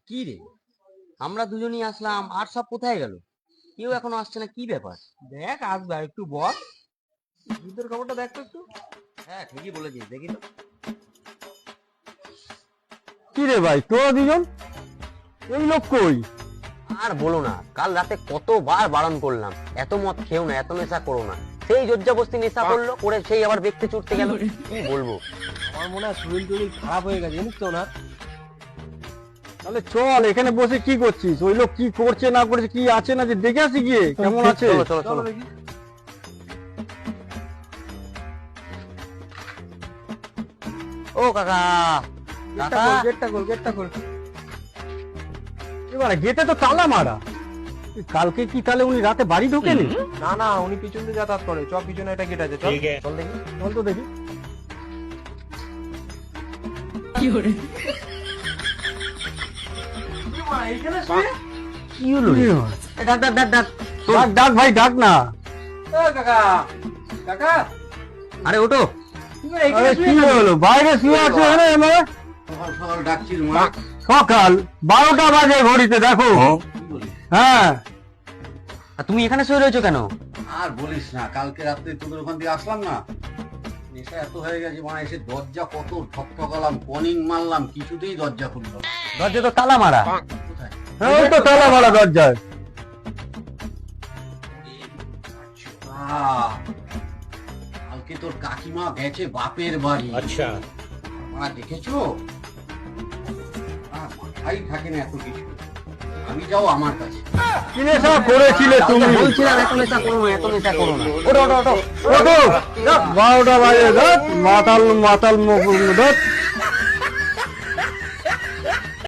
কি রে, আমরা দুজনই আসলাম আর সব কোথায় গেল? কেউ এখনো আসছে না, কি ব্যাপার? দেখ আসবে আর একটু বল, যুদ্ধের খবরটা দেখ তো একটু। হ্যাঁ ঠিকই বলেছিস, দেখি তো। কি রে ভাই, তোরা দুজন এই লোক কই? আর বলো না, কাল রাতে কতবার বারণ করলাম এত মদ খেও না, এত নেশা করো না। সেই জর্জাবস্তি নেশা করলো, করে সেই আবার ব্যক্তি চুটতে গেল। কি বলবো? আমার মনে হয় শরীর টরীর খারাপ হয়ে গেছে জানিস তো না। তাহলে চল, এখানে বসে কি করছিস? ওই লোক কি করছে না করছে, কি আছে না যে দেখে আসি গিয়ে, কেমন আছে। চলো চলো চলো। দেখি। ও কাকা, গেটটা কাকা। খোল, গেটটা খোল, গেটটা খোল। এবারে গেটে তো তালা মারা। কালকে কি তাহলে উনি রাতে বাড়ি ঢোকেনি? না না, উনি পিছন দিয়ে যাতায়াত করে। চ, পিছনে একটা গেট আছে, চল। চল দেখি। চল তো দেখি। কি হলো রে? এ, ডাক ডাক ডাক ডাক। ডাক ডাক ভাই, ডাক না। ও কাকা, কাকা, আরে ওটো। কি করে আরে এখানে কি শুয়ে হলো, বাইরে শুয়ে আছে এখানে এমন? সকাল সকাল ডাকছিস মা? সকাল 12টা বাজে ঘড়িতে, দেখো। হ্যাঁ, আর তুমি এখানে শুয়ে রয়েছো কেন? আর বলিস না, কালকে রাত্রে তোদের ওখান থেকে আসলাম না, নেশা এত হয়ে গেছে, মানে এসে দরজা কত ঠকঠকালাম, কনিং মারলাম, কিছুতেই দরজা খুললো না। দরজা তো তালা মারা। কোথায়? ওই তো তালা মারা দরজায়। আহ, কালকে তোর কাকিমা গেছে বাপের বাড়ি। अच्छा মা দেখেছো? মাথাই থাকে না এত কিছু। আমি যাও আমার কাছে। কি নেশা করেছিলে তুমি? বলছিলাম এত নেশা করো না, এত নেশা করো না। ওটো ওটো ওটো। ওঠো, 12টা বাজে, ধর মাতাল মাতাল মুখ ধর।